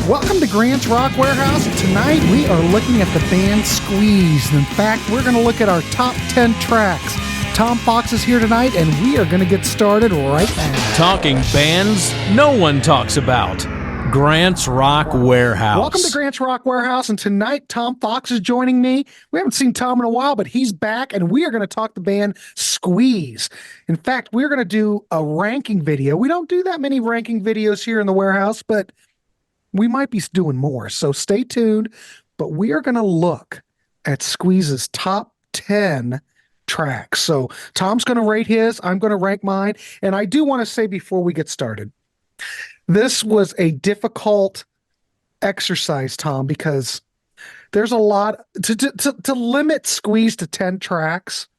Welcome to Grant's Rock Warehouse. Tonight we are looking at the band Squeeze. In fact, we're going to look at our top 10 tracks. Tom Fox is here tonight, and we are going to get started right now. Talking bands no one talks about. Grant's Rock Warehouse. Welcome to Grant's Rock Warehouse, and tonight Tom Fox is joining me. We haven't seen Tom in a while, but he's back, and we are going to talk the band Squeeze. In fact, we're going to do a ranking video. We don't do that many ranking videos here in the warehouse, but we might be doing more, so stay tuned. But we are going to look at Squeeze's top 10 tracks. So Tom's going to rate his, I'm going to rank mine, and I do want to say before we get started, this was a difficult exercise, Tom, because there's a lot to limit Squeeze to 10 tracks.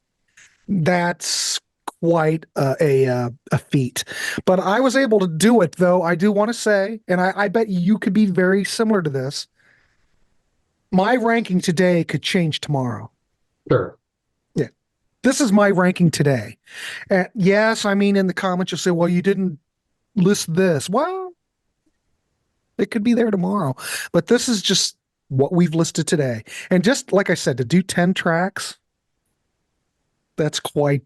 That's quite a feat, but I was able to do it, though. I do want to say, and I bet you could be very similar to this. My ranking today could change tomorrow. Sure. Yeah. This is my ranking today. And yes, I mean, in the comments, you'll say, well, you didn't list this. Well, it could be there tomorrow, but this is just what we've listed today. And just like I said, to do 10 tracks, that's quite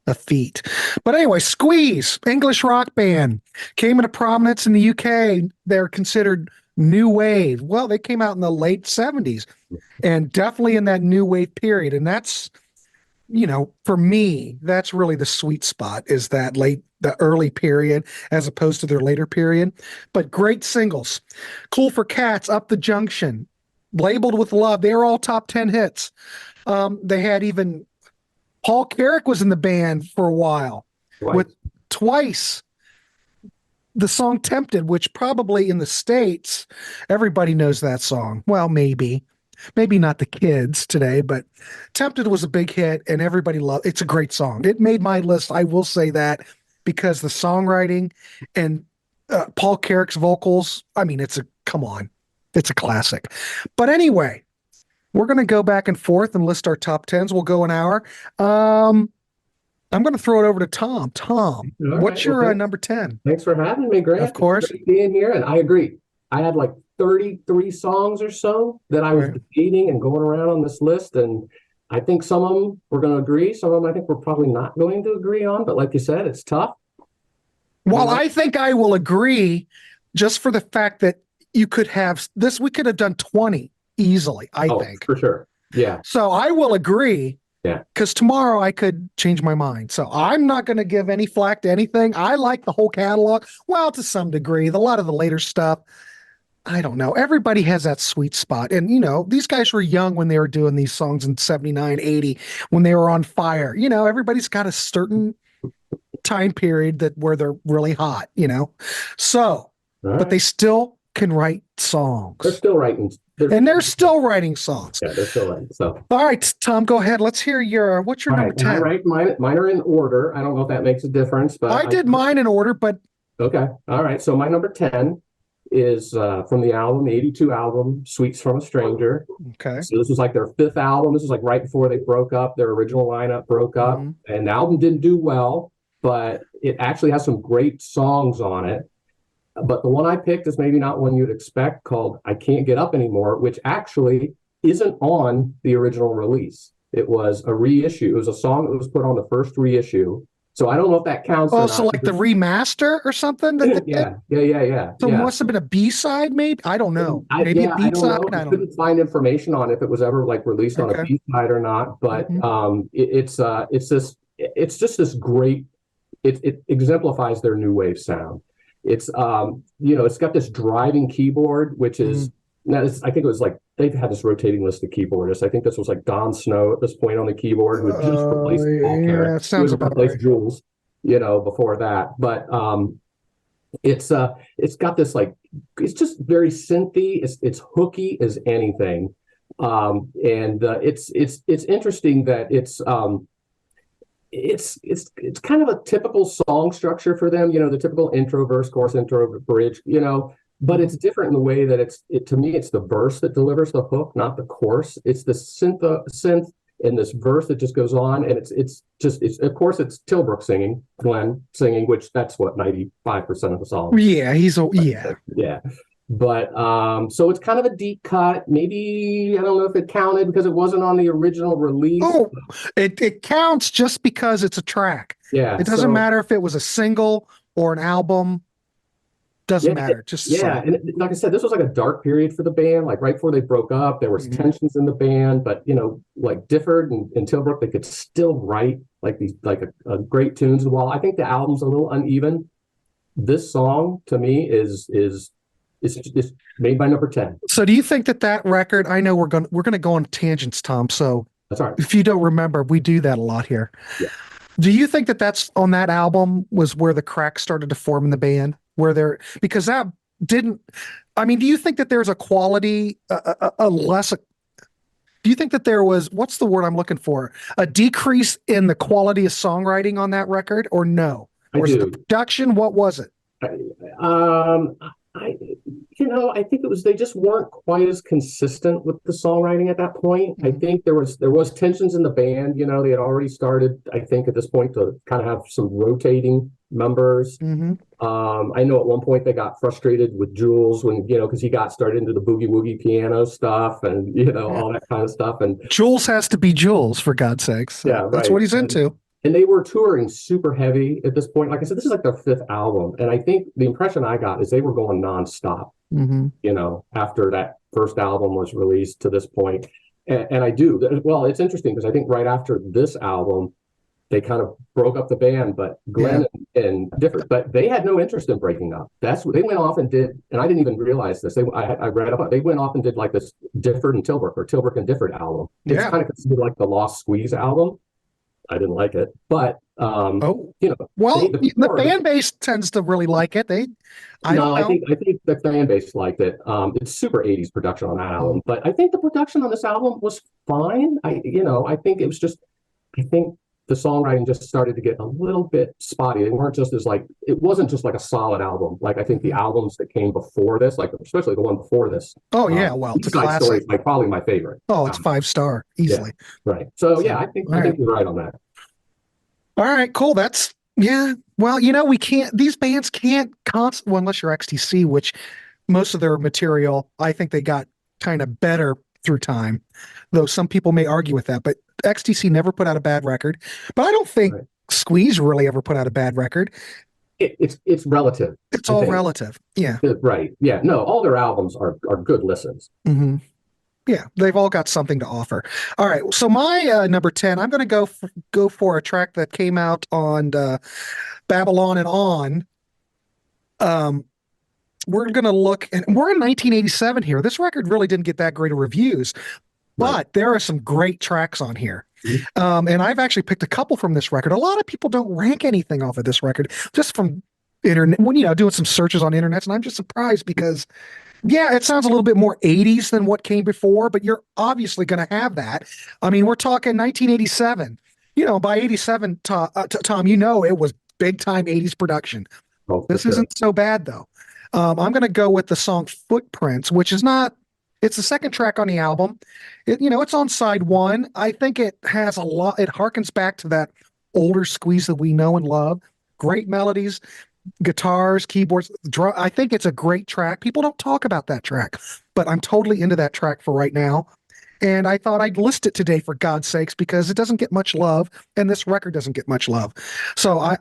a feat. But anyway, Squeeze, English rock band, came into prominence in the UK. They're considered new wave. Well, they came out in the late 70s and definitely in that new wave period. And that's, you know, for me, that's really the sweet spot, is that the early period as opposed to their later period. But great singles. Cool for Cats, Up the Junction, Labeled with Love. They were all top 10 hits. They had even Paul Carrick was in the band for a while. With Twice, the song Tempted, which probably in the States, everybody knows that song. Well, maybe not the kids today, but Tempted was a big hit and everybody loved it. It's a great song. It made my list, I will say that, because the songwriting and Paul Carrick's vocals, I mean, come on, it's a classic. But anyway, we're going to go back and forth and list our top 10s. We'll go an hour. I'm going to throw it over to Tom. Tom, what's your number 10? Thanks for having me, Grant. Of course. Great being here, and I agree. I had like 33 songs or so that I was debating and going around on this list, and I think some of them we're going to agree. Some of them I think we're probably not going to agree on, but like you said, it's tough. Well, I think I will agree just for the fact that you could have this. We could have done 20 easily, I think. For sure. Yeah. So I will agree. Yeah. Because tomorrow I could change my mind. So I'm not going to give any flack to anything. I like the whole catalog. Well, to some degree, a lot of the later stuff, I don't know. Everybody has that sweet spot. And, you know, these guys were young when they were doing these songs in 79, 80, when they were on fire. You know, everybody's got a certain time period where they're really hot, you know. So, but they still can write songs. They're still writing. They're still writing songs. Yeah, they're still writing. So, all right, Tom, go ahead. Let's hear what's your number 10? I write mine are in order. I don't know if that makes a difference, but I did mine in order, but okay. All right. So my number 10 is from the album, the 82 album, Sweets from a Stranger. Okay. So this was like their fifth album. This was like right before they broke up. Their original lineup broke up, and the album didn't do well, but it actually has some great songs on it. But the one I picked is maybe not one you'd expect, called I Can't Get Up Anymore, which actually isn't on the original release. It was a reissue. It was a song that was put on the first reissue. So I don't know if that counts. Oh, so like the remaster or something? Yeah. So it must have been a B-side, maybe? I don't know. Maybe a B-side? I couldn't find information on if it was ever like released on a B-side or not. But it's just this great, it exemplifies their new wave sound. It's it's got this driving keyboard, which is I think it was like they've had this rotating list of keyboardists. I think this was like Don Snow at this point on the keyboard, who had just replaced Paul Carrick. Sounds about right. Jules, before that. But it's got this like, it's just very synthy. It's hooky as anything, and it's interesting that it's kind of a typical song structure for them, the typical intro, verse, chorus, intro, bridge, but it's different in the way that to me, it's the verse that delivers the hook, not the chorus. It's the synth and this verse that just goes on. And it's of course it's Tilbrook singing, Glenn singing, which that's what 95% of the song. Yeah. Yeah. But so it's kind of a deep cut. Maybe I don't know if it counted because it wasn't on the original release. Oh, it counts just because it's a track. Yeah, It doesn't so matter if it was a single or an album. Doesn't yeah, matter. Just a yeah, song. and like I said, this was like a dark period for the band. Like right before they broke up, there was Mhm. tensions in the band, but like Difford and Tilbrook, they could still write like these like a great tunes. While I think the album's a little uneven, this song to me is made by number 10. So do you think that that record, I know we're gonna go on tangents, Tom. So That's all right. if you don't remember, we do that a lot here. Yeah. Do you think that that's on that album was where the cracks started to form in the band? Where there, because that didn't, I mean, do you think that there's a quality, a less, do you think that there was, what's the word I'm looking for? A decrease in the quality of songwriting on that record or no? I Or is it do. the production? What was it? Um, I, I think it was they just weren't quite as consistent with the songwriting at that point. I think there was tensions in the band. They had already started, I think, at this point to kind of have some rotating members. Mm-hmm. I know at one point they got frustrated with Jules when because he got started into the boogie woogie piano stuff and all that kind of stuff. And Jules has to be Jules, for God's sakes. So yeah, that's right. what he's into. And they were touring super heavy at this point. Like I said, this is like their 5th album. And I think the impression I got is they were going nonstop, Mm-hmm. after that first album was released to this point. And I do. Well, it's interesting because I think right after this album, they kind of broke up the band, but Glenn and Difford, but they had no interest in breaking up. That's what they went off and did. And I didn't even realize this. I read about it. They went off and did like this Difford and Tilbrook or Tilbrook and Difford album. It's Yeah. kind of considered like the Lost Squeeze album. I didn't like it, but Well, the fan base tends to really like it. I don't know. I think the fan base liked it. It's super 80s production on that album, but I think the production on this album was fine. I think it was just, I think the songwriting just started to get a little bit spotty. They weren't just it wasn't just like a solid album. Like I think the albums that came before this, like especially the one before this. Oh yeah, well, it's a East Side classic. Story is like probably my favorite. Oh, it's 5-star easily. Right. So yeah, I think you're right on that. All right, cool. That's Well, we can't. These bands can't well, unless you're XTC, which most of their material, I think they got kind of better through time. Though some people may argue with that, but XTC never put out a bad record. But I don't think Squeeze really ever put out a bad record. It's relative. It's all relative. Yeah. Right. Yeah. No, all their albums are good listens. Mm-hmm. Yeah, they've all got something to offer. All right, so my number 10, I'm going to go for a track that came out on Babylon and On. We're going to look, and we're in 1987 here. This record really didn't get that great of reviews, but there are some great tracks on here. And I've actually picked a couple from this record. A lot of people don't rank anything off of this record, just from internet, when doing some searches on internet, and I'm just surprised because it sounds a little bit more 80s than what came before, but you're obviously going to have that. I mean, we're talking 1987. By 87, Tom, it was big time 80s production. This isn't so bad, though. I'm going to go with the song Footprints, which is it's the second track on the album. It's on side 1. I think it has a lot, it harkens back to that older Squeeze that we know and love. Great melodies. Guitars, keyboards, drum. I think it's a great track. People don't talk about that track, but I'm totally into that track for right now. And I thought I'd list it today for God's sakes because it doesn't get much love, and this record doesn't get much love. So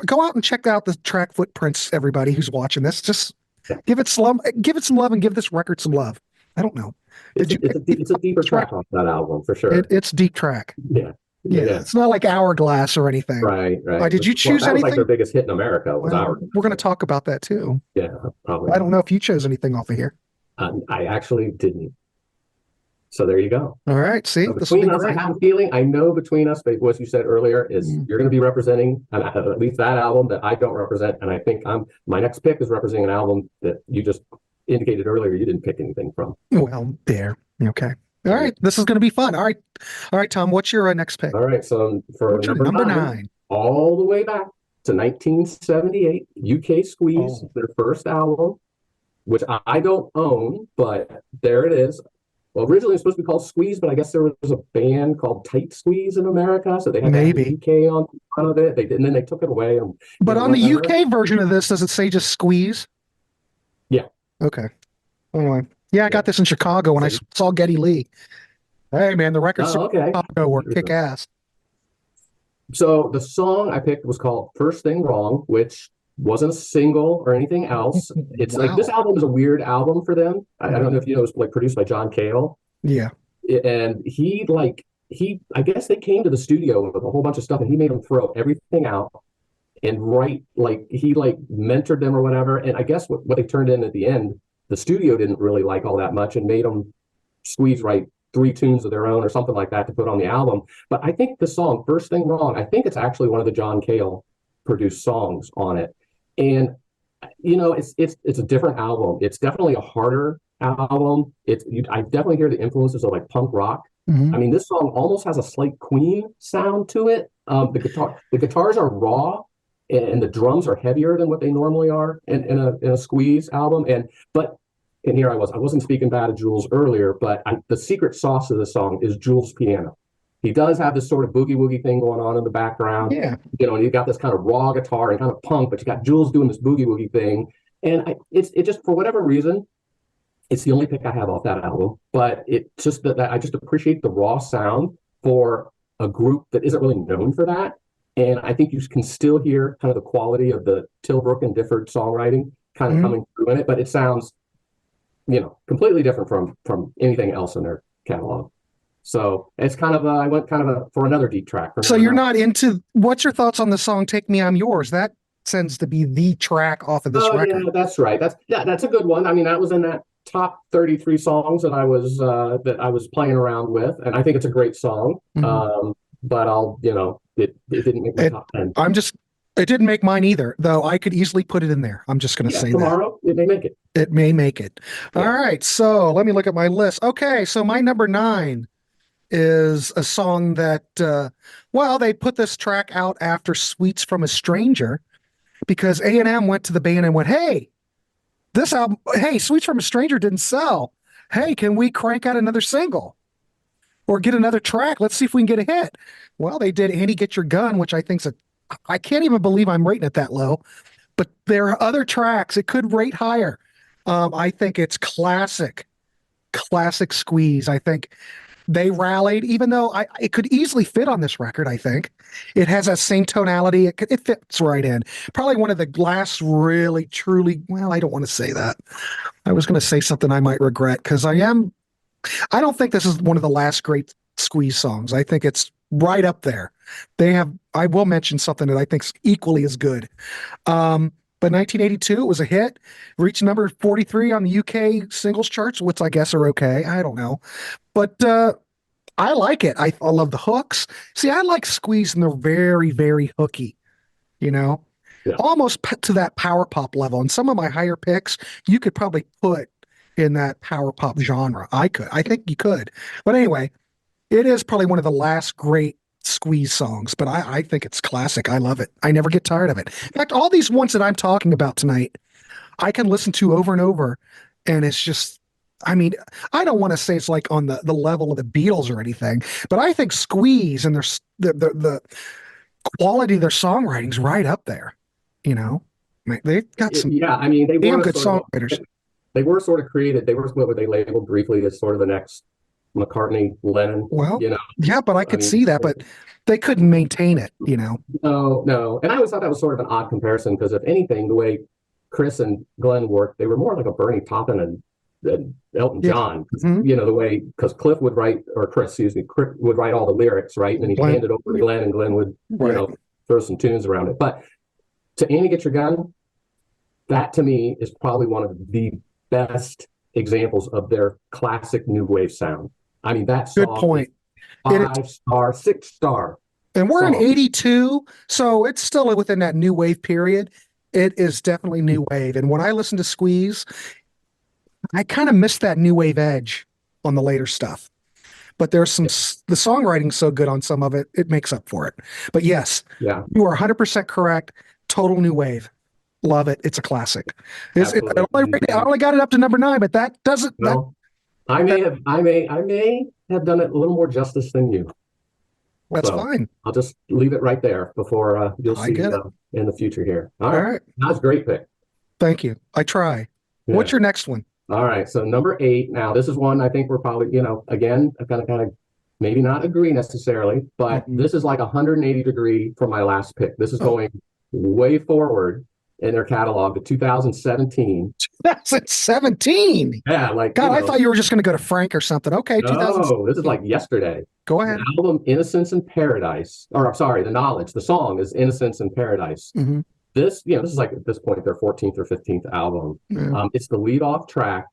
go out and check out the track Footprints. Everybody who's watching this, just give it some love, and give this record some love. I don't know. It's a deeper track on that album for sure. It's deep track. Yeah, it's not like Hourglass or anything. Right. Did you choose that was anything? like their biggest hit in America was Hourglass. We're going to talk about that too. Yeah, probably. I don't know if you chose anything off of here. I actually didn't. So there you go. All right. See, so between us, I have a feeling. I know between us, what you said earlier is you're going to be representing at least that album that I don't represent, and I think my next pick is representing an album that you just indicated earlier you didn't pick anything from. Well, there. Okay. All right, this is going to be fun. All right, Tom. What's your next pick? All right, so for number 9, all the way back to 1978, UK Squeeze, their first album, which I don't own, but there it is. Well, originally it was supposed to be called Squeeze, but I guess there was a band called Tight Squeeze in America, so they had maybe UK on front of it. They did, and then they took it away. But on the UK version of this, does it say just Squeeze? Yeah. Okay. Anyway, yeah, I got this in Chicago when I saw Geddy Lee. Hey, man, the records in Oh, okay. Chicago were kick ass. So the song I picked was called First Thing Wrong, which wasn't a single or anything else. It's like this Wow. album is a weird album for them. I don't know if you know, it's like produced by John Cale. Yeah. And he I guess they came to the studio with a whole bunch of stuff and he made them throw everything out and write like he like mentored them or whatever. And I guess what they turned in at the end, the studio didn't really like all that much and made them Squeeze write 3 tunes of their own or something like that to put on the album. But I think the song First Thing Wrong, I think it's actually one of the John Cale produced songs on it. And it's a different album. It's definitely a harder album. I definitely hear the influences of like punk rock. Mhm. I mean, this song almost has a slight Queen sound to it. The guitars are raw, and the drums are heavier than what they normally are in a Squeeze album. And here I wasn't speaking bad of Jules earlier, but the secret sauce of the song is Jules' piano. He does have this sort of boogie woogie thing going on in the background. Yeah. And you got this kind of raw guitar and kind of punk, but you got Jules doing this boogie woogie thing. And it just, for whatever reason, it's the only pick I have off that album. But it just that I just appreciate the raw sound for a group that isn't really known for that. And I think you can still hear kind of the quality of the Tilbrook and Difford songwriting kind of coming through in it, but it sounds completely different from anything else in their catalog. So it's kind of I went kind of for another deep track. So you're not into, what's your thoughts on the song "Take Me, I'm Yours"? That tends to be the track off of this record. Yeah, that's right. That's a good one. I mean, that was in that top 33 songs that I was playing around with, and I think it's a great song. But it didn't make my top 10. It didn't make mine either, though I could easily put it in there. I'm just going to say tomorrow, it may make it. It may make it. Yeah. All right. So let me look at my list. Okay. So my number 9 is a song that, they put this track out after Sweets from a Stranger because A&M went to the band and went, hey, this album, hey, Sweets from a Stranger didn't sell. Hey, can we crank out another single or get another track? Let's see if we can get a hit. Well, they did Andy Get Your Gun, which I think's I can't even believe I'm rating it that low, but there are other tracks it could rate higher. I think it's classic Squeeze. I think they rallied, even though it could easily fit on this record. I think it has that same tonality. It fits right in. Probably one of the last really, truly, well, I don't want to say that. I was going to say something I might regret because I don't think this is one of the last great Squeeze songs. I think it's right up there. I will mention something that I think's equally as good. But 1982, it was a hit, reached number 43 on the UK singles charts, which I guess are okay. I don't know. But I like it. I love the hooks. See, I like Squeeze, and they're very, very hooky, almost to that power pop level. And some of my higher picks, you could probably put in that power pop genre. I think you could. But anyway, it is probably one of the last great Squeeze songs, but I think it's classic. I love it. I never get tired of it. In fact, all these ones that I'm talking about tonight, I can listen to over and over, and it's just, I mean, I don't want to say it's like on the level of the Beatles or anything, but I think Squeeze and the quality of their songwriting's right up there. They've got some I mean, they damn were good songwriters. They were sort of created. They were what they labeled briefly as sort of the next McCartney, Lennon. Well, yeah, but I could see that, but they couldn't maintain it, No. And I always thought that was sort of an odd comparison because if anything, the way Chris and Glenn worked, they were more like a Bernie Taupin and Elton John. The way, because Cliff would write, or Chris, excuse me, Chris would write all the lyrics, right? And then he'd hand it over to Glenn, and Glenn would, throw some tunes around it. But to Annie Get Your Gun, that to me is probably one of the best examples of their classic new wave sound. I mean, that's good point. 5-star, 6-star. And we're in 82, so it's still within that new wave period. It is definitely new wave. And when I listen to Squeeze, I kind of miss that new wave edge on the later stuff. But there's the songwriting's so good on some of it, it makes up for it. But yes, you are 100% correct. Total new wave. Love it. It's a classic. I only got it up to number 9, but that doesn't. No, I may have done it a little more justice than you. That's fine. I'll just leave it right there before you'll see in the future here. All right. That's a great pick. Thank you. I try. Yeah. What's your next one? All right. So number 8. Now, this is one I think we're probably, again, I kind of maybe not agree necessarily, but this is like 180 degree from my last pick. This is going way forward in their catalog to 2017. That's at 17. Yeah, like God, I thought you were just going to go to Frank or something. Okay, no, this is like yesterday. Go ahead. The album Innocence in Paradise, or I'm sorry, The Knowledge. The song is Innocence in Paradise. This is like at this point their 14th or 15th album. It's the lead off track.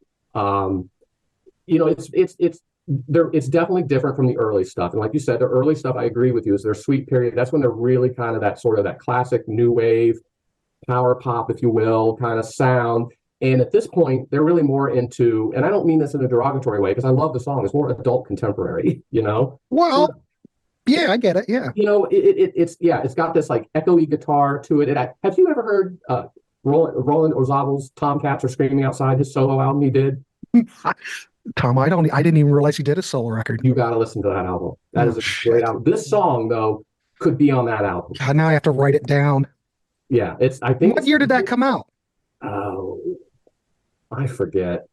It's definitely different from the early stuff. And like you said, the early stuff, I agree with you, is their sweet period. That's when they're really kind of that sort of that classic new wave, power pop, if you will, kind of sound. And at this point, they're really more into, and I don't mean this in a derogatory way, because I love the song. It's more adult contemporary, Well, yeah, I get it. Yeah. It's got this like echoey guitar to it. Have you ever heard Roland Orzabal's Tomcats Are Screaming Outside, his solo album he did? Tom, I didn't even realize he did a solo record. You got to listen to that album. That is a great album. This song, though, could be on that album. God, now I have to write it down. Yeah, I think. What year did that come out? Oh, I forget.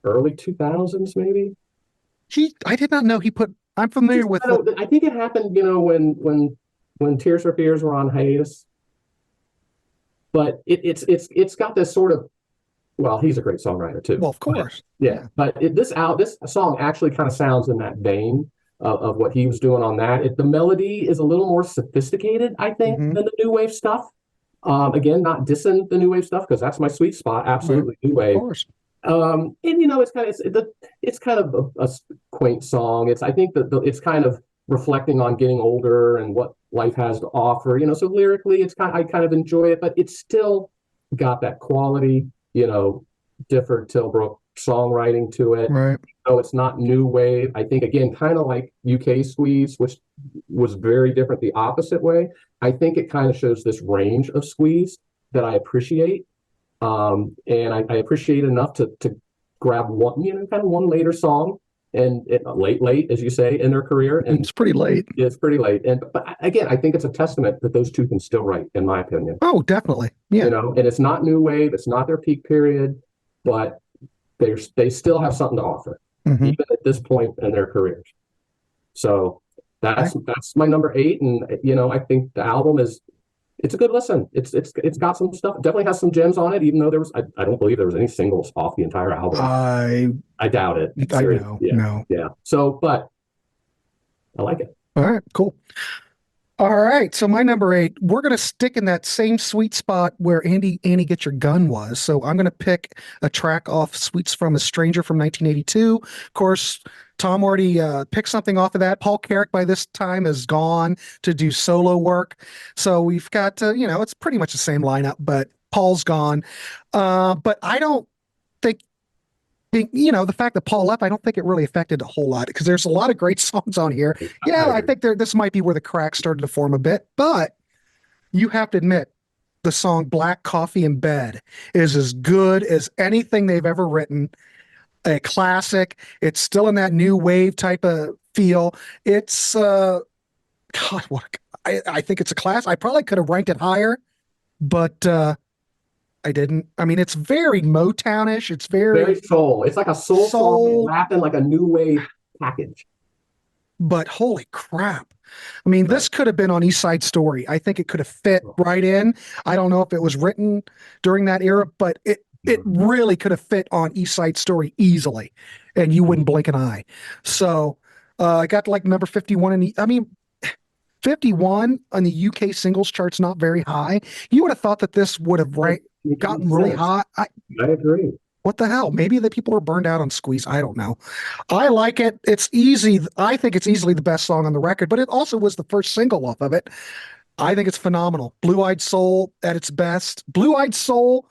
Early 2000s, maybe. I did not know he put. I'm familiar with. I think it happened, when Tears for Fears were on hiatus. But it's got this sort of. Well, he's a great songwriter too. Well, of course. But this song actually kind of sounds in that vein of what he was doing on that. The melody is a little more sophisticated, I think, than the new wave stuff. Again, not dissing the new wave stuff, because that's my sweet spot. Absolutely, new wave. Of course. It's kind of a quaint song. I think that it's kind of reflecting on getting older and what life has to offer. So lyrically, I kind of enjoy it, but it's still got that quality. Different Tilbrook songwriting to it. Right. It's not new wave. I think, again, kind of like UK Squeeze, which was very different the opposite way. I think it kind of shows this range of Squeeze that I appreciate. And I appreciate enough to grab one, kind of one later song and late, as you say, in their career. And it's pretty late. It's pretty late. But again, I think it's a testament that those two can still write, in my opinion. Oh, definitely. Yeah. And it's not new wave. It's not their peak period, but they still have something to offer, even at this point in their careers. So that's my number 8. And, I think the album it's a good listen. It's got some stuff. It definitely has some gems on it, even though I don't believe there was any singles off the entire album. I doubt it. I know. No. Yeah. So, but I like it. All right, cool. All right, so my number 8, we're going to stick in that same sweet spot where Annie Get Your Gun was. So I'm going to pick a track off Sweets from a Stranger from 1982. Of course, Tom already picked something off of that. Paul Carrick by this time is gone to do solo work. So we've got, it's pretty much the same lineup, but Paul's gone. But I don't think, the fact that Paul left, I don't think it really affected a whole lot, because there's a lot of great songs on here. Yeah, I think this might be where the cracks started to form a bit, but you have to admit the song Black Coffee in Bed is as good as anything they've ever written. A classic. It's still in that new wave type of feel. It's God, I think it's a class. I probably could have ranked it higher, but I didn't. I mean, it's very Motownish. It's very soul. It's like a soul song wrapped in like a new wave package. But holy crap. I mean, this could have been on East Side Story. I think it could have fit right in. I don't know if it was written during that era, but it really could have fit on East Side Story easily, and you wouldn't blink an eye. So I got like number 51 51 on the UK singles chart's not very high. You would have thought that this would have gotten really hot. I agree. What the hell? Maybe the people are burned out on Squeeze. I don't know. I like it. It's easy. I think it's easily the best song on the record, but it also was the first single off of it. I think it's phenomenal. Blue-Eyed Soul at its best. Blue-Eyed Soul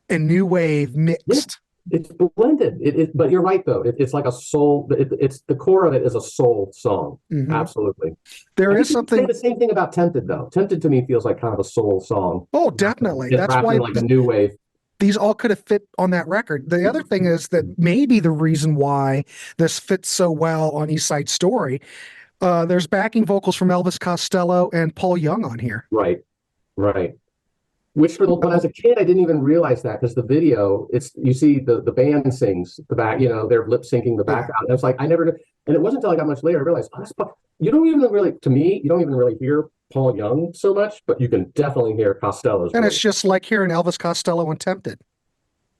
and new wave mixed. It's blended. But you're right, though. It's like a soul. It's the core of it is a soul song. Absolutely. There is something. The same thing about Tempted, though. Tempted to me feels like kind of a soul song. Oh, definitely. That's why like a new wave. These all could have fit on that record. The other thing is that maybe the reason why this fits so well on East Side Story, there's backing vocals from Elvis Costello and Paul Young on here. Right. Which for the when as a kid I didn't even realize that because the video it's you see the band sings the back they're lip syncing the background. And it's like I never and it wasn't until I got much later I realized you don't even really to me you don't even really hear Paul Young so much, but you can definitely hear Costello's And voice. it's just like hearing Elvis Costello and Tempted.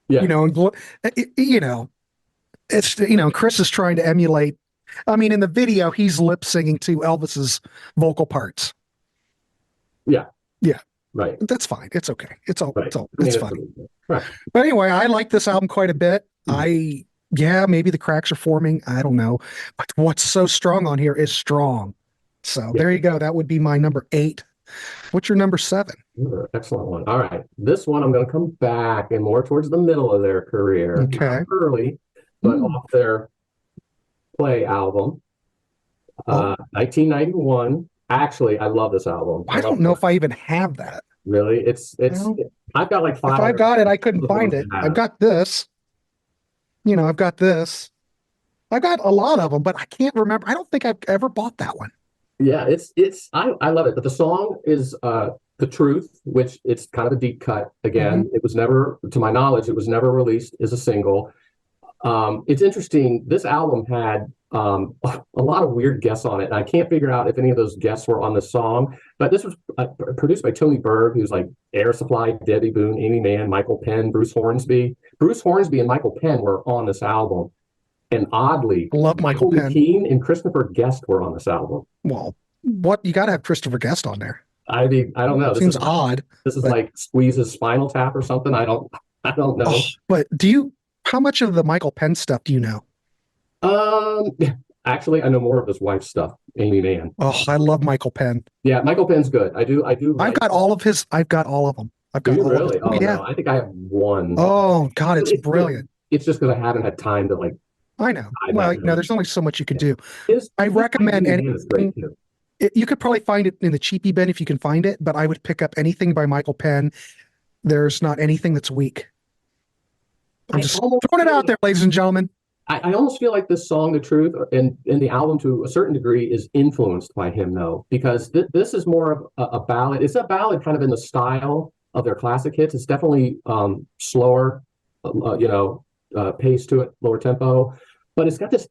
Yeah. And Chris is trying to emulate. I mean, in the video, he's lip singing to Elvis's vocal parts. Yeah. Yeah. Right. That's fine. It's okay. It's Right. it's fine. Right. But anyway, I like this album quite a bit. Maybe the cracks are forming. I don't know. But what's so strong on here is strong. So there you go. That would be my number 8. What's your number 7? Excellent one. All right. This one, I'm going to come back and more towards the middle of their career. Okay. Not early, but off their Play album, 1991. Actually, I love this album. I don't know if I even have that. Really? I've got like 5. If I got it, I couldn't find it. I've got this. I've got this. I got a lot of them, but I can't remember. I don't think I've ever bought that one. Yeah, I love it. But the song is The Truth, which it's kind of a deep cut. Again, it was never, to my knowledge, it was never released as a single. It's interesting. This album had a lot of weird guests on it. And I can't figure out if any of those guests were on the song, but this was produced by Tony Berg, who's like Air Supply, Debbie Boone, Amy Mann, Michael Penn, Bruce Hornsby. Bruce Hornsby and Michael Penn were on this album. And oddly, love Michael Penn. McKean and Christopher Guest were on this album. Well, what you got to have Christopher Guest on there. I mean, I don't know. Seems odd. This is like Squeeze's Spinal Tap or something. I don't know. But how much of the Michael Penn stuff do you know? Actually, I know more of his wife's stuff, Amy Mann. Oh, I love Michael Penn. Yeah, Michael Penn's good. I do. I've got all of them. I've got all of them. Really? Oh, yeah. No, I think I have one. Oh God, it's brilliant. It's just because I haven't had time to like. I know. Well, there's only so much you can do. I recommend anything. You could probably find it in the cheapie bin if you can find it, but I would pick up anything by Michael Penn. There's not anything that's weak. I'm just throwing it out there, ladies and gentlemen. I almost feel like this song, The Truth, and the album to a certain degree is influenced by him, though, because this is more of a ballad. It's a ballad kind of in the style of their classic hits. It's definitely slower, pace to it, lower tempo, but it's got this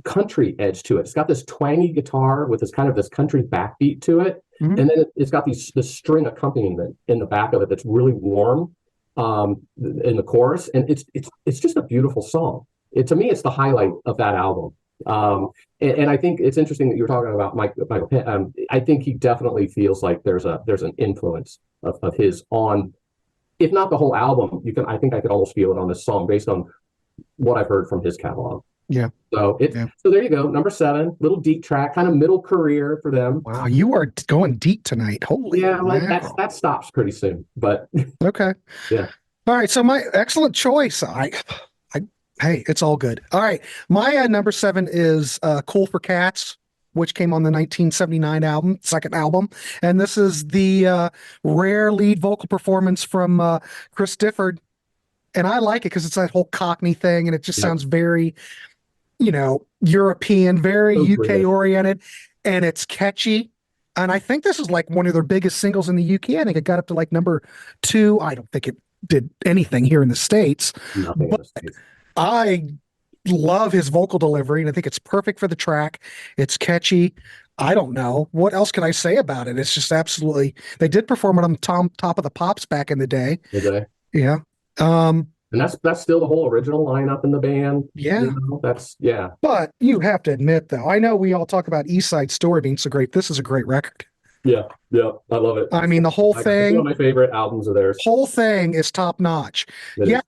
country edge to it. It's got this twangy guitar with this country backbeat to it, and then it's got this string accompaniment in the back of it that's really warm in the chorus, and it's just a beautiful song. To me, it's the highlight of that album. And I think it's interesting that you were talking about Michael Penn. I think he definitely feels like there's an influence of his on, if not the whole album. I think I could almost feel it on this song based on what I've heard from his catalog. Yeah. So so there you go. Number 7, little deep track, kind of middle career for them. Wow, you are going deep tonight. Holy that stops pretty soon. But okay. Yeah. All right. So my excellent choice. Hey, it's all good. All right. My number 7 is Cool for Cats, which came on the 1979 second album. And this is the rare lead vocal performance from Chris Difford. And I like it because it's that whole Cockney thing. And it just sounds very, European, very UK oriented. And it's catchy. And I think this is like one of their biggest singles in the UK. I think it got up to like number 2. I don't think it did anything here in the States. Nothing in the States. I love his vocal delivery, and I think it's perfect for the track. It's catchy. I don't know. What else can I say about it? It's just absolutely. They did perform it on Top of the Pops back in the day. Did they? Yeah. And that's still the whole original lineup in the band. Yeah. Yeah. But you have to admit, though, I know we all talk about East Side Story being so great. This is a great record. Yeah, I love it. I mean, the whole thing. One of my favorite albums of theirs. Whole thing is top notch.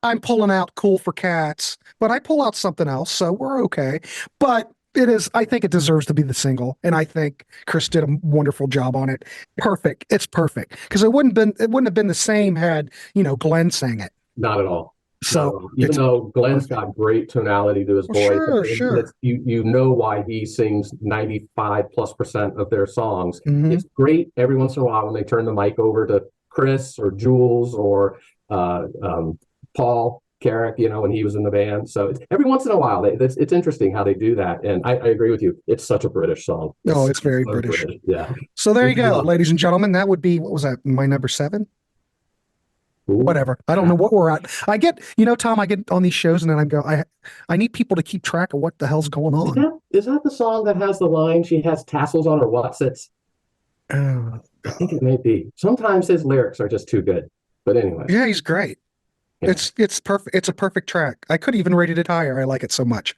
I'm pulling out Cool for Cats, but I pull out something else, so we're okay. But it is. I think it deserves to be the single, and I think Chris did a wonderful job on it. Perfect. It's perfect because it wouldn't have been the same had Glenn sang it. Not at all. So even though Glenn's got great tonality to his voice, sure. You know why he sings 95+% of their songs. It's great every once in a while when they turn the mic over to Chris or Jules or Paul Carrick, when he was in the band. So every once in a while, it's interesting how they do that. And I agree with you. It's such a British song. It's very British. Yeah. So there you go, ladies and gentlemen. That would be, what was that? My number 7. Cool. whatever. I don't know what we're at. I get, Tom, I get on these shows and then I go, I need people to keep track of what the hell's going on. Is that the song that has the line, she has tassels on her whatsits? Oh, I think it may be. Sometimes his lyrics are just too good. But anyway. yeah, he's great. Yeah. It's perfect. It's a perfect track. I could even rated it higher. I like it so much.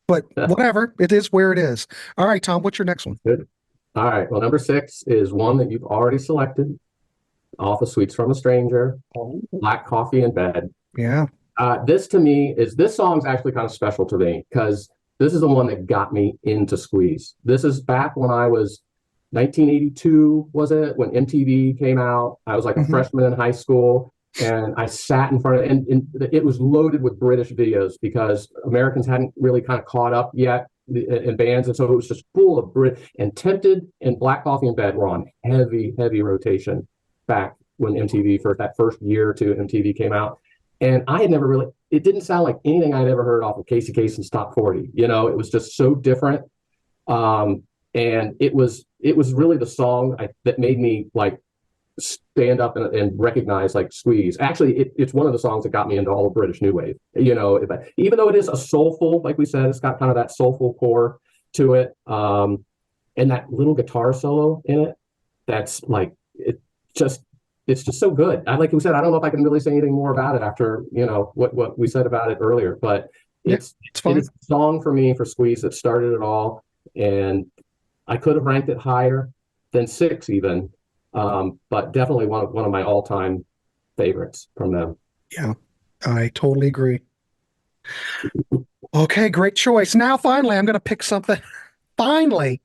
But whatever, it is where it is. All right, Tom, what's your next one? Good. All right. Well, number 6 is one that you've already selected off of Sweets from a Stranger, Black Coffee in Bed. Yeah. This to me this song's actually kind of special to me because this is the one that got me into Squeeze. This is back when I was 1982, was it? When MTV came out. I was like a freshman in high school. And I sat in front of and it was loaded with British videos because Americans hadn't really kind of caught up yet in bands. And so it was just full of Brit and Tempted and Black Coffee in Bed were on heavy rotation back when MTV that first year or two MTV came out. And I had never really, it didn't sound like anything I'd ever heard off of Casey Kasem's Top 40. It was just so different. And it was really the song that made me like stand up and recognize like Squeeze. Actually, it's one of the songs that got me into all of British New Wave. Even though it is a soulful, like we said, it's got kind of that soulful core to it, and that little guitar solo in it. That's like it's just so good. Like we said, I don't know if I can really say anything more about it after what we said about it earlier, but it's fun. It's a song for me for Squeeze that started it all, and I could have ranked it higher than 6 even. But definitely one of my all-time favorites from them. Yeah, I totally agree. Okay, great choice. Now, finally, I'm going to pick something, finally,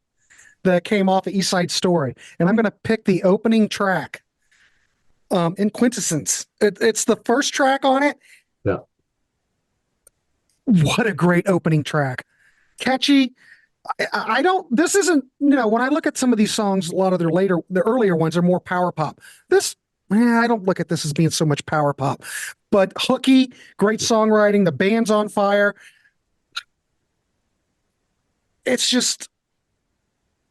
that came off of East Side Story. And I'm going to pick the opening track, in Quintessence. It's the first track on it. Yeah. What a great opening track. Catchy. This isn't, when I look at some of these songs, a lot of the earlier ones are more power pop. I don't look at this as being so much power pop, but hooky, great songwriting, the band's on fire. It's just,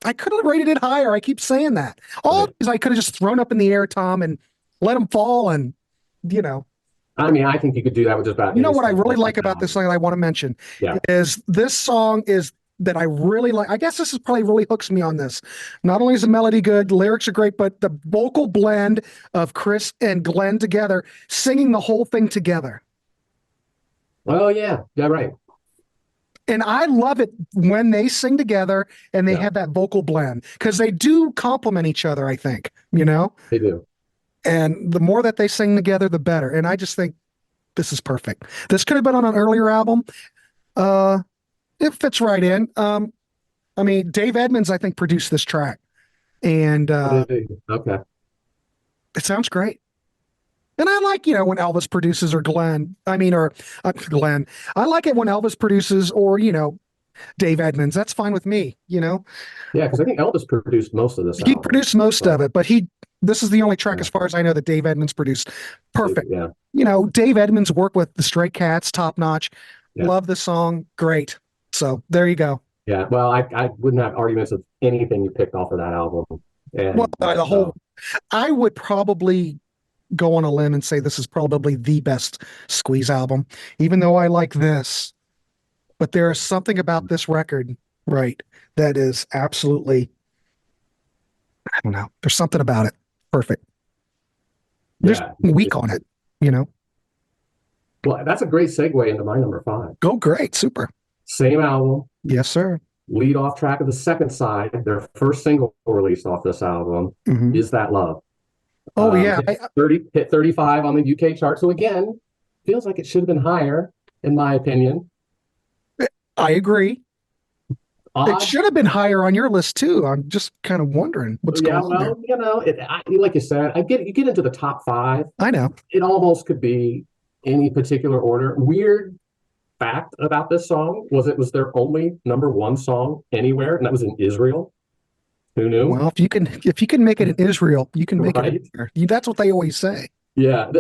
I could have rated it higher. I keep saying that. All these I could have just thrown up in the air, Tom, and let them fall and, I mean, I think you could do that with just about. What I really like about this song that I want to mention is this song that I really like. I guess this is probably really hooks me on this. Not only is the melody good, the lyrics are great, but the vocal blend of Chris and Glenn together, singing the whole thing together. Oh, yeah. Yeah, right. And I love it when they sing together and they have that vocal blend because they do complement each other, I think, They do. And the more that they sing together, the better. And I just think this is perfect. This could have been on an earlier album. It fits right in. I mean, Dave Edmunds, I think, produced this track. And Okay. it sounds great. And I like, when Elvis produces or Glenn. I like it when Elvis produces or, Dave Edmunds. That's fine with me, Yeah, because I think Elvis produced most of this He album. produced most of it, but this is the only track, as far as I know, that Dave Edmunds produced. Perfect. Yeah. Dave Edmunds worked with the Stray Cats, top notch. Yeah. Love the song. Great. So there you go. Yeah. Well, I wouldn't have arguments with anything you picked off of that album. And, I would probably go on a limb and say this is probably the best Squeeze album, even though I like this. But there is something about this record, right, that is absolutely, I don't know. There's something about it. Perfect. There's weak on it, Well, that's a great segue into my number 5. Go, great. Super. Same album. Yes, sir. Lead off track of the second side, their first single released off this album, Is That Love. Oh, yeah. Hit 35 on the UK chart. So again, feels like it should have been higher, in my opinion. I agree. Odd. It should have been higher on your list too. I'm just kind of wondering what's going on there. Like you said, you get into the top 5. I know. It almost could be any particular order. Weird fact about this song was it was their only number 1 song anywhere, and that was in Israel. Who knew? Well, if you can make it in Israel, you can make it here. That's what they always say. Yeah,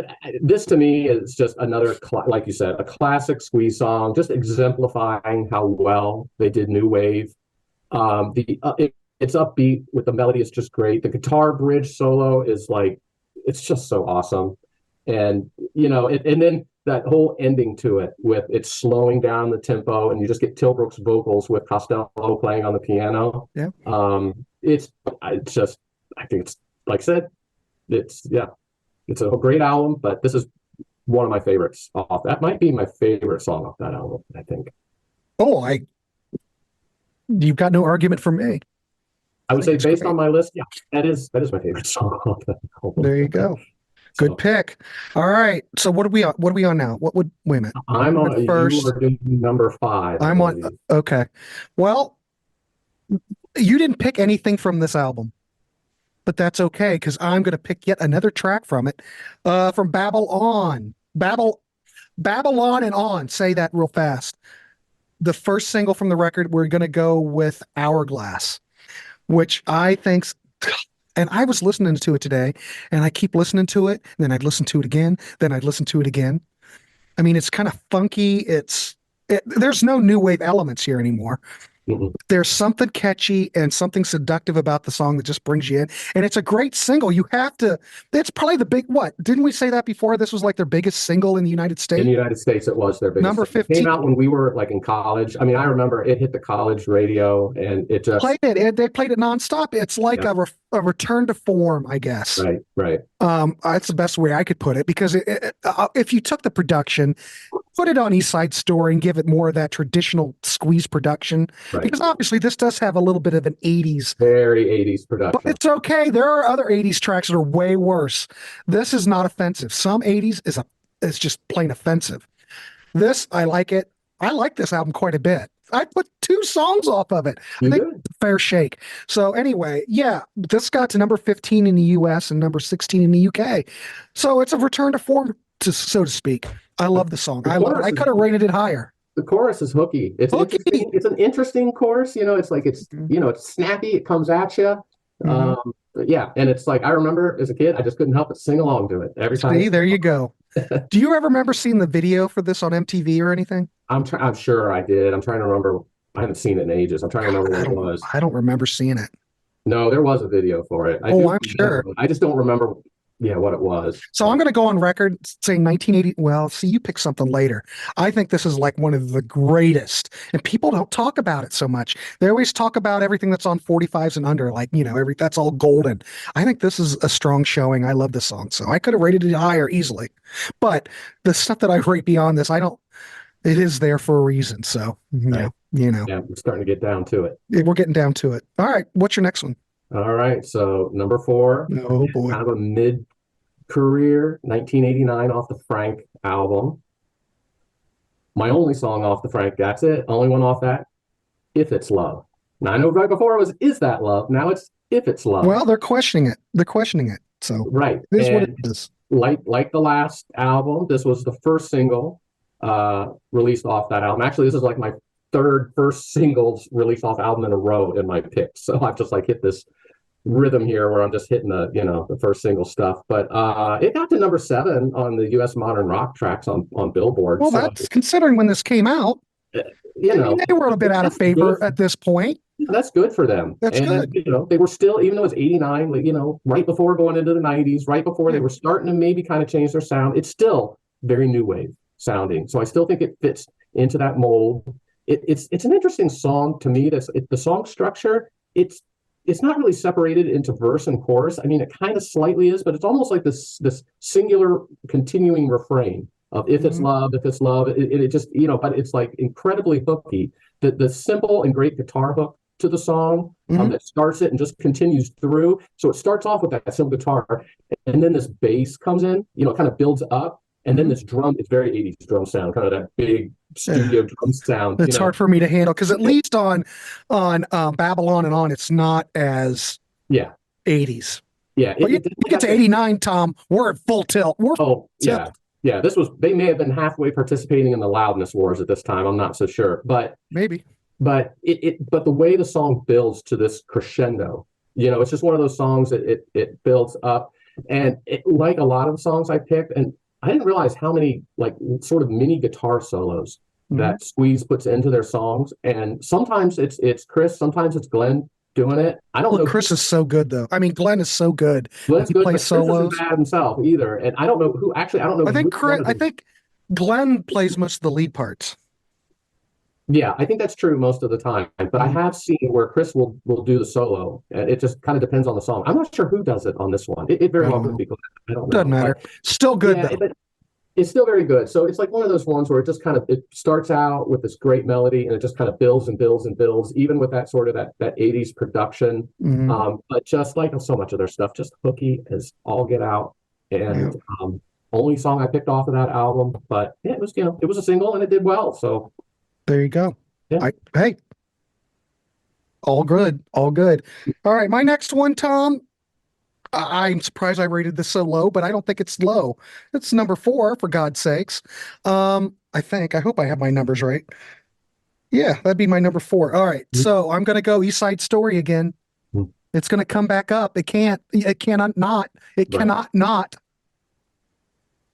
this to me is just another, like you said, a classic Squeeze song, just exemplifying how well they did new wave. It's upbeat with the melody; it's just great. The guitar bridge solo is like, it's just so awesome. And and then that whole ending to it with it slowing down the tempo, and you just get Tilbrook's vocals with Costello playing on the piano. Yeah. I think it's, like I said, it's a great album, but this is one of my favorites off. That might be my favorite song off that album, I think. Oh, you've got no argument from me. I would say it's based great. on my list, yeah, that is my favorite song off that album. There you go. Good So, pick. All right. So what are we on? What are we on now? Wait a minute. I'm on First. You are doing number 5. I'm on. Okay. Well, you didn't pick anything from this album, but that's okay because I'm going to pick yet another track from it, from Babylon. Babylon and On. Say that real fast. The first single from the record, we're going to go with Hourglass, which I think's. And I was listening to it today, and I keep listening to it. And then I'd listen to it again. Then I'd listen to it again. I mean, it's kind of funky. There's no new wave elements here anymore. Mhm. There's something catchy and something seductive about the song that just brings you in. And it's a great single. It's probably didn't we say that before? This was like their biggest single in the United In States. the United States, it was their biggest. Number It came 15. out when we were like in college. I mean, I remember it hit the college radio, and it just Played it, and they played it nonstop. It's like Yeah. a return to form, I guess. right. That's the best way I could put it, because if you took the production, put it on East Side Story and give it more of that traditional squeeze production, Right. because obviously this does have a little bit of an 80s, Very 80s production. but it's okay. There are other 80s tracks that are way worse. This is not offensive. Some 80s is just plain offensive. This, I like it. I like this album quite a bit. I put 2 songs off of it. You I think did? it's a fair shake. So anyway, yeah, this got to number 15 in the US and number 16 in the UK. So it's a return to form, so to speak. I love the song. I love it. I could have rated it higher. The chorus is hooky. It's Hooky. interesting. It's an interesting chorus. It's like it's snappy. It comes at you. Mhm. Yeah, and it's like I remember as a kid, I just couldn't help but sing along to it every time. See, there you go. Do you ever remember seeing the video for this on MTV or anything? I'm sure I did. I'm trying to remember. I haven't seen it in ages. I'm trying to remember what it was. I don't remember seeing it. No, there was a video for it. Oh, do I'm sure. remember. I just don't remember. Yeah, what it was. So I'm going to go on record saying 1980. Well, see, you pick something later. I think this is like one of the greatest, and people don't talk about it so much. They always talk about everything that's on 45s and under, like, that's all golden. I think this is a strong showing. I love this song. So I could have rated it higher easily, but the stuff that I rate beyond this, it is there for a reason. So, Right. Yeah, we're starting to get down to it. we're getting down to it. All right. What's your next one? All right, so number 4. Oh boy. Kind of a mid-career 1989 off the Frank album. My only song off the Frank, that's it. Only one off that. If It's Love. Now I know right before it was Is That Love? Now it's If It's Love. Well, they're questioning it. So right. it is what it And is. like the last album, this was the first single released off that album. Actually, this is like my first singles released off album in a row in my picks. So I've just like hit this rhythm here where I'm just hitting the first single stuff. But it got to number 7 on the US Modern Rock tracks on Billboard. Well, So, that's considering when this came out. you know, They were a bit out of that's favor good. at this point. That's good for them. That's and, good. they were still, even though it was 89, like, right before going into the 90s, right before they were starting to maybe kind of change their sound, it's still very new wave sounding. So I still think it fits into that mold. It's an interesting song to me. The song structure, it's not really separated into verse and chorus. I mean, it kind of slightly is, but it's almost like this singular continuing refrain of if it's love, if it's love. It just, but it's like incredibly hooky. The simple and great guitar hook to the song that starts it and just continues through. So it starts off with that simple guitar, and then this bass comes in, it kind of builds up. And then this drum, it's very 80s drum sound, kind of that big studio drum sound. It's hard for me to handle because at least on Babylon and On, it's not as 80s. Yeah. But you get to 89, Tom, we're at full tilt. Yeah. They may have been halfway participating in the loudness wars at this time. I'm not so sure, but maybe. But but the way the song builds to this crescendo, it's just one of those songs that it builds up, and like a lot of the songs I picked, and I didn't realize how many like sort of mini guitar solos that Squeeze puts into their songs. And sometimes it's Chris, sometimes it's Glenn doing it. I don't Look, know. Chris is so good though. I mean, Glenn is so good. Glenn's He good, plays but Chris isn't solos. bad himself either. And I don't know who actually. I don't know which one of I them. think Glenn plays most of the lead parts. Yeah, I think that's true most of the time. But I Mhm. have seen where Chris will do the solo, and it just kind of depends on the song. I'm not sure who does it on this one. It very well could be Glenn. I don't Doesn't know, matter. but Still good yeah, though. but it's still very good. So it's like one of those ones where it just kind of it starts out with this great melody, and it just kind of builds and builds and builds, even with that sort of that 80s production. Mhm. But just like so much of their stuff, just hooky as all get out. Yeah. And only song I picked off of that album, but yeah, it was it was a single and it did well. So There you go. yeah. Hey, all good. All good. All right. My next one, Tom. I'm surprised I rated this so low, but I don't think it's low. It's number 4, for God's sakes. I think. I hope I have my numbers right. Yeah, that'd be my number 4. All right. So I'm gonna go East Side Story again. Mhm. It's gonna come back up. It cannot not. It Right. cannot not.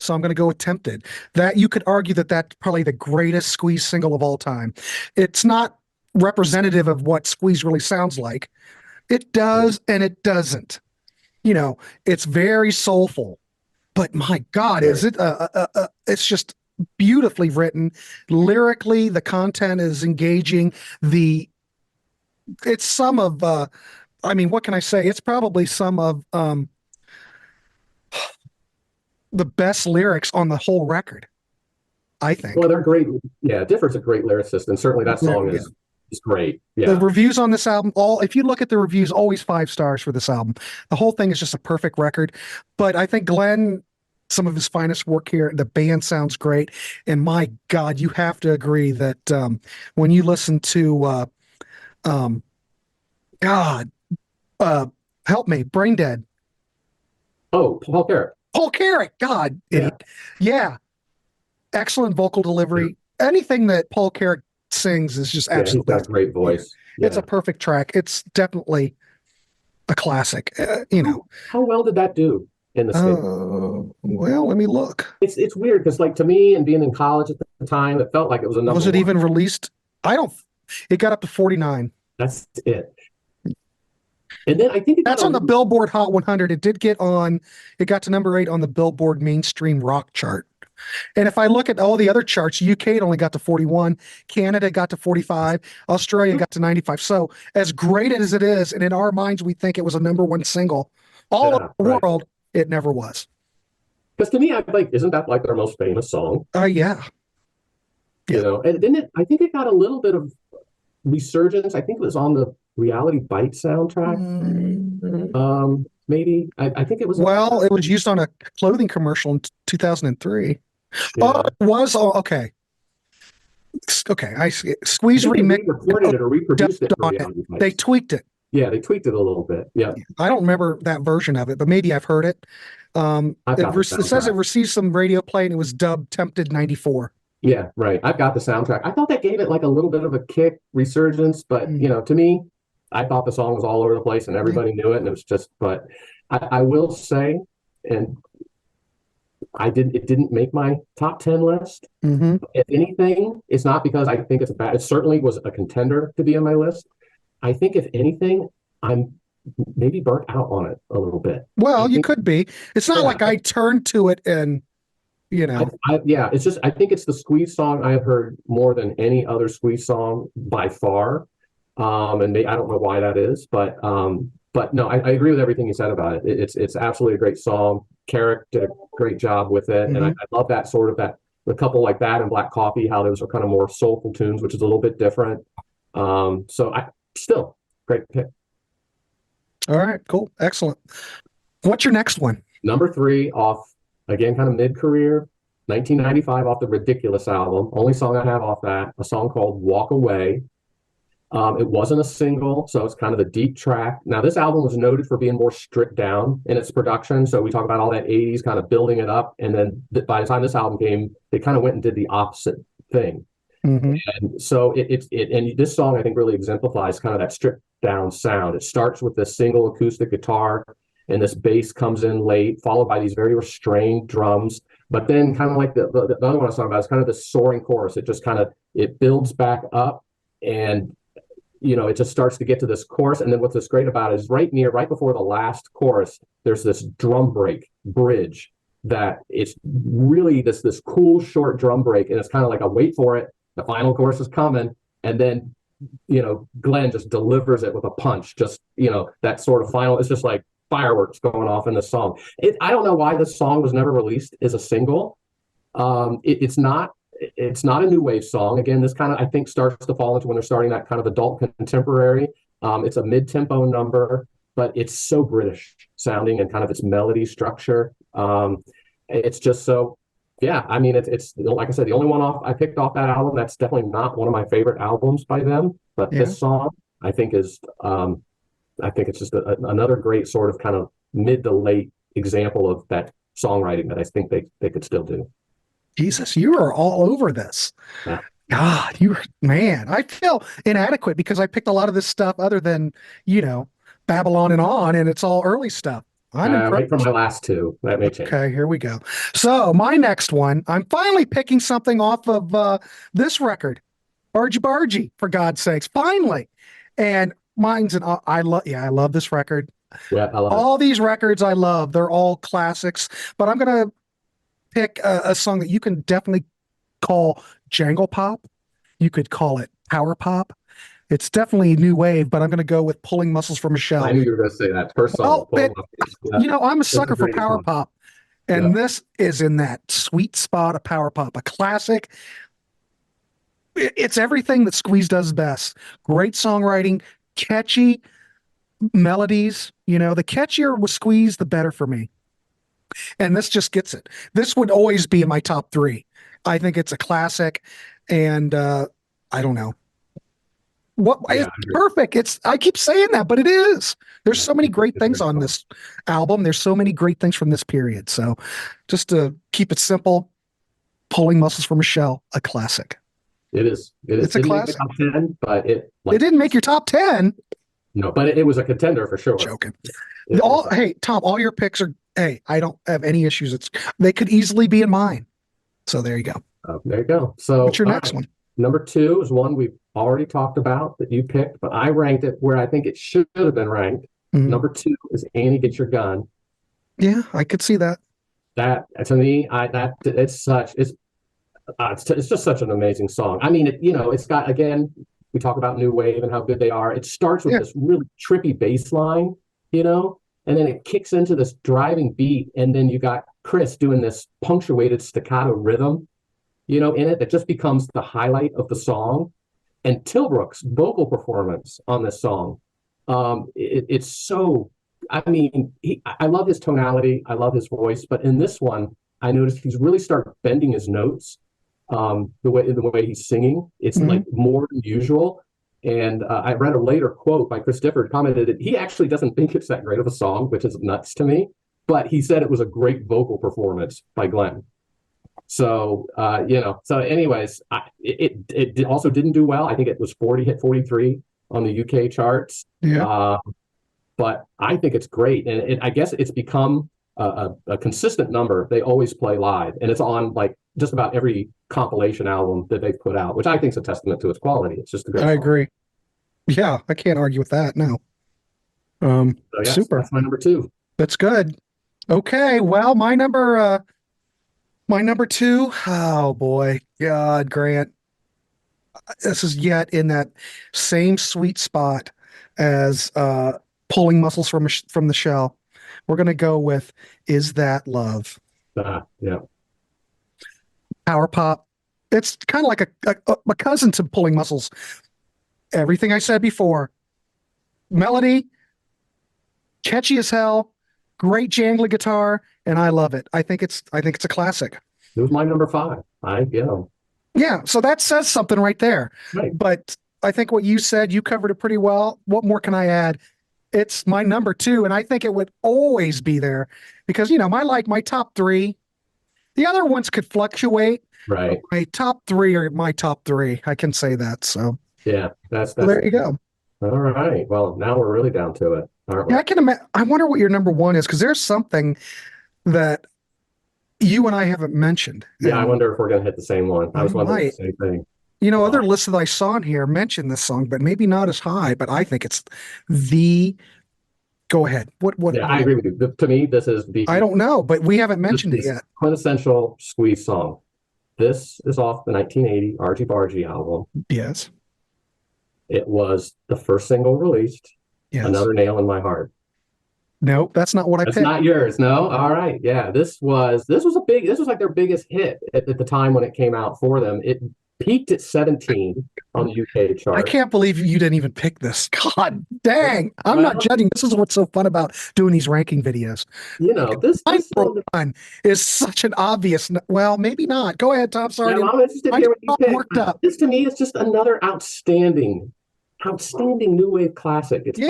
So I'm going to go with Tempted. That you could argue that that's probably the greatest Squeeze single of all time. It's not representative of what Squeeze really sounds like. It does and it doesn't. You know, it's very soulful, but my God, is it? It's just beautifully written. Lyrically, the content is engaging. It's some of. I mean, what can I say? It's probably some of the best lyrics on the whole record, I think. Well, they're great. Yeah, Difford's a great lyricist, and certainly that song Yeah. is great. The Yeah. reviews on this album, if you look at the reviews, always 5 stars for this album. The whole thing is just a perfect record. But I think Glenn, some of his finest work here, the band sounds great. And my God, you have to agree that when you listen to God, help me, Brain Dead. Oh, Paul Carrack. Paul Carrack, God, Yeah. idiot. Yeah. Excellent vocal delivery. Anything that Paul Carrack sings is just Yeah, he's absolutely. got a great voice. It's Yeah. a perfect track. It's definitely a classic. How well did that do in the States? Well, let me look. It's weird because, like, to me, and being in college at the time, it felt like it was a number Was it one. even released? I don't. It got up to 49. That's it. And then I think That's on the Billboard Hot 100. It did get on. It got to number 8 on the Billboard Mainstream Rock chart. And if I look at all the other charts, UK only got to 41, Canada got to 45, Australia got to 95. So as great as it is, and in our minds we think it was a number 1 single, all over the world it never was. Because to me, I'm like, isn't that like their most famous song? Yeah. You know, and then I think it got a little bit of resurgence. I think it was on the Reality Bites soundtrack. Maybe I think it was. Well, it was used on a clothing commercial in 2003. Yeah. Oh, it was. Oh, okay. Okay, I see. Squeeze remix. Recorded it or reproduced it. They tweaked it. Yeah, they tweaked it a little bit. Yeah. I don't remember that version of it, but maybe I've heard it. It says it received some radio play and it was dubbed Tempted 94. Yeah, right. I've got the soundtrack. I thought that gave it like a little bit of a kick, resurgence, but you know, to me, I thought the song was all over the place and everybody knew it, and it was just. But I will say, and it didn't make my top 10 list. If anything, it's not because I think it's bad. It certainly was a contender to be on my list. I think if anything, I'm maybe burnt out on it a little bit. Well, you could be. It's not like I turned to it and, you know. It's just, I think it's the Squeeze song I've heard more than any other Squeeze song by far. And I don't know why that is, but no, I agree with everything you said about it. It's absolutely a great song. Carrack did a great job with it. And I love that sort of a couple like that and Black Coffee, how those are kind of more soulful tunes, which is a little bit different. So still great pick. All right, cool. Excellent. What's your next one? Number 3 off, again, kind of mid-career, 1995 off the Ridiculous album. Only song I have off that, a song called Walk Away. It wasn't a single, so it's kind of a deep track. Now, this album was noted for being more stripped down in its production. So we talk about all that 80s kind of building it up. And then by the time this album came, they kind of went and did the opposite thing. And so and this song, I think, really exemplifies kind of that stripped down sound. It starts with this single acoustic guitar and this bass comes in late, followed by these very restrained drums. But then kind of like the other one I was talking about is kind of the soaring chorus. It just kind of, it builds back up and it just starts to get to this chorus. And then what's great about it is right before the last chorus, there's this drum break bridge that it's really this cool short drum break. And it's kind of like a wait for it. The final chorus is coming. And then, Glenn just delivers it with a punch. Just, that sort of final, it's just like fireworks going off in the song. I don't know why this song was never released as a single. It's not a new wave song. Again, this kind of, I think, starts to fall into when they're starting that kind of adult contemporary. It's a mid-tempo number, but it's so British sounding and kind of its melody structure. It's just so, yeah. I mean, it's like I said, the only one I picked off that album. That's definitely not one of my favorite albums by them. But this song, I think, is I think it's just another great sort of kind of mid to late example of that songwriting that I think they could still do. Jesus, you are all over this. Yeah. God, man, I feel inadequate because I picked a lot of this stuff other than, Babylon and On, and it's all early stuff. I'm wait for my last two. That may change. Okay, here we go. So my next one, I'm finally picking something off of this record, Bargy Bargy, for God's sakes, finally. And mine's I love this record. Yeah, I love all these records I love. They're all classics, but I'm gonna pick a song that you can definitely call jangle pop. You could call it power pop. It's definitely new wave, but I'm going to go with Pulling Muscles for Michelle. I knew you were going to say that. First song. I'm a sucker for power pop, and this is in that sweet spot of power pop, a classic. It's everything that Squeeze does best. Great songwriting, catchy melodies. The catchier with Squeeze, the better for me. And this just gets it. This would always be in my top 3. I think it's a classic, and I don't know. It's perfect. I keep saying that, but it is. There's so many great things on this album. There's so many great things from this period. So just to keep it simple, Pulling Muscles for Michelle, a classic. It is. It's a classic. Top 10, but it didn't make your top 10. No, but it was a contender for sure. Joking. Hey, Tom, all your picks are, hey, I don't have any issues. They could easily be in mine. So there you go. There you go. So what's your next one? Number 2 is one we've already talked about that you picked, but I ranked it where I think it should have been ranked. Mm-hmm. Number 2 is Annie Get Your Gun. Yeah, I could see that. That to me, it's just such an amazing song. I mean, it's got, again, we talk about new wave and how good they are. It starts with this really trippy bass line, and then it kicks into this driving beat, and then you got Chris doing this punctuated staccato rhythm, in it that just becomes the highlight of the song. And Tilbrook's vocal performance on this song, it's so, I mean, I love his tonality, I love his voice, but in this one, I noticed he's really started bending his notes, the way he's singing. It's like more than usual. And I read a later quote by Chris Difford, commented that he actually doesn't think it's that great of a song, which is nuts to me, but he said it was a great vocal performance by Glenn. So, so anyways, it also didn't do well. I think it was hit 43 on the UK charts. Yeah. But I think it's great. And I guess it's become a consistent number. They always play live, and it's on like just about every compilation album that they've put out, which I think is a testament to its quality. It's just a great song. Agree. Yeah, I can't argue with that. No. Super. That's my number 2. That's good. Okay. Well, my number 2. Oh boy. God, Grant. This is yet in that same sweet spot as Pulling Muscles from the Shell. We're going to go with Is That Love? Yeah. Power pop. It's kind of like a cousin to Pulling Muscles. Everything I said before. Melody, catchy as hell, great jangly guitar, and I love it. I think it's a classic. It was my number 5. Yeah, so that says something right there. Right. But I think what you said, you covered it pretty well. What more can I add? It's my number 2, and I think it would always be there because, my top 3. The other ones could fluctuate. Right. My top 3 are my top 3. I can say that. So yeah, that's so there you go. All right. Well, now we're really down to it, aren't we? Yeah, I can imagine. I wonder what your number 1 is because there's something that you and I haven't mentioned. Yeah, I wonder if we're going to hit the same one. I was wondering the same thing. You know, other lists that I saw in here mention this song, but maybe not as high. But I think it's the. Go ahead. What? Yeah, I agree with you. To me, this is the I don't know, but we haven't mentioned it yet. quintessential Squeeze song. This is off the 1980 Argy Bargy album. Yes. It was the first single released. Yes. Another Nail in My Heart. No, that's not what I That's picked. not yours. No. All right. Yeah. This was like their biggest hit at the time when it came out for them. It peaked at 17 on the UK chart. I can't believe you didn't even pick this. God dang. I'm not judging. This is what's so fun about doing these ranking videos. You know, this one is such an obvious. Well, maybe not. Go ahead, Tom. Sorry. I'm interested to hear what you pick. Worked up. This to me is just another outstanding new wave classic. It's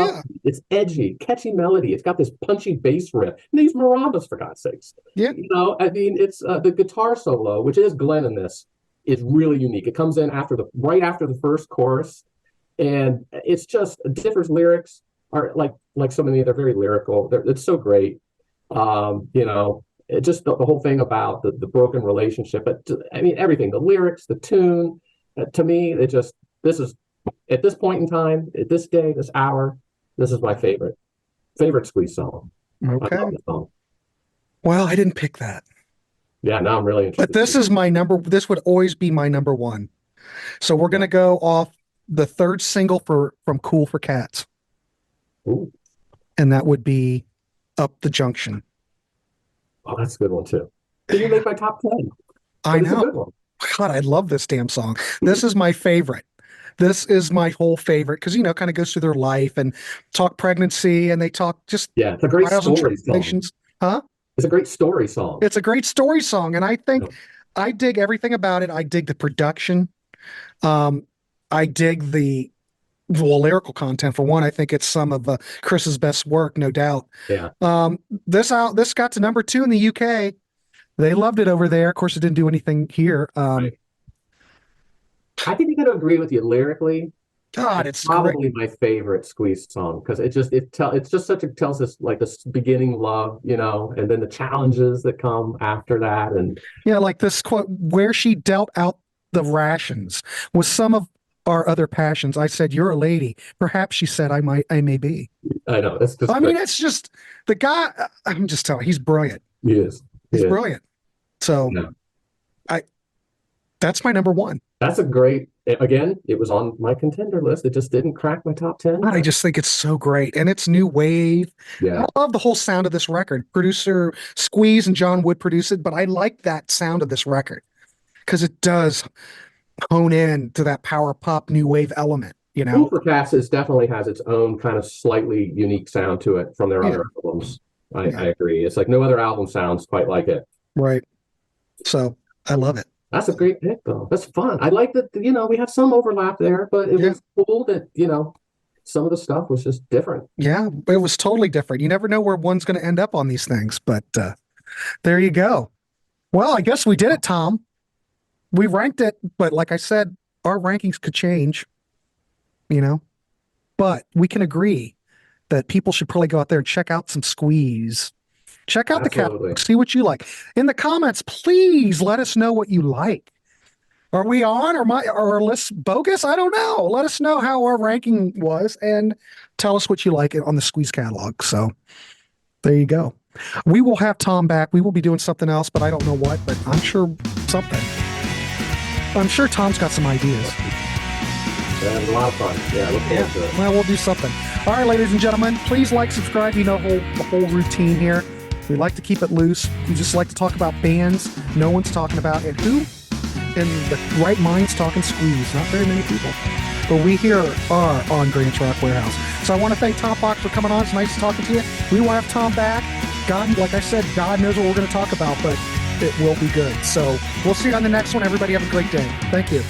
it's edgy, catchy melody. It's got this punchy bass riff. And these maracas, for God's sakes. Yeah. You know, I mean, it's the guitar solo, which is Glenn in this, is really unique. It comes in right after the first chorus, and it's just different lyrics are like so many. They're very lyrical. It's so great. You know, it just the whole thing about the broken relationship. But I mean, everything, the lyrics, the tune. To me, this is at this point in time, at this day, this hour, this is my favorite Squeeze song. Okay. I love this song. Well, I didn't pick that. Yeah, now I'm really interested. But this is my number. This would always be my number one. So we're going to go off the third single from Cool for Cats. Ooh. And that would be Up the Junction. Oh, that's a good one too. Did you make my top 10? I know. God, I love this damn song. This is my favorite. This is my whole favorite because, you know, kind of goes through their life and talk pregnancy and they talk just it's a great story song. Huh? It's a great story song. It's a great story song. And I think I dig everything about it. I dig the production. I dig the lyrical content. For one, I think it's some of Chris's best work, no doubt. Yeah. This got to number 2 in the UK. They loved it over there. Of course, it didn't do anything here. Right. I think I'm going to agree with you lyrically. God, it's probably great. my favorite Squeeze song because it tells us like this beginning love, you know, and then the challenges that come after that, and like this quote where she dealt out the rations with some of our other passions. I said, "You're a lady." Perhaps she said, "I may be." I know. It's just. I mean, it's just the guy. I'm just telling you, he's brilliant. He is. He's brilliant. So, that's my number one. That's a great. Again, it was on my contender list. It just didn't crack my top 10. I just think it's so great, and it's new wave. Yeah, I love the whole sound of this record. Producer Squeeze and John Wood produced it, but I like that sound of this record because it does hone in to that power pop new wave element. You know, Cool for Cats definitely has its own kind of slightly unique sound to it from their other albums. I agree. It's like no other album sounds quite like it. Right. So I love it. That's a great pick, though. That's fun. I like that, you know, we have some overlap there, but it was cool that, you know, some of the stuff was just different. Yeah, it was totally different. You never know where one's going to end up on these things, but there you go. Well, I guess we did it, Tom. We ranked it, but like I said, our rankings could change, you know, but we can agree that people should probably go out there and check out some Squeeze. Check out the catalog, see what you like. In the comments, please let us know what you like. Are we on or our list bogus? I don't know. Let us know how our ranking was and tell us what you like on the Squeeze catalog. So there you go. We will have Tom back. We will be doing something else, but I don't know what, but I'm sure something. I'm sure Tom's got some ideas. Yeah, it was a lot of fun. Yeah, look forward to it. Well, we'll do something. All right, ladies and gentlemen, please like, subscribe. You know the whole routine here. We like to keep it loose. We just like to talk about bands no one's talking about, and who in the right mind's talking Squeeze. Not very many people. But we here are on Grant's Rock Warehouse. So I want to thank Tom Fox for coming on. It's nice talking to you. We will have Tom back. God, like I said, God knows what we're going to talk about, but it will be good. So we'll see you on the next one. Everybody have a great day. Thank you.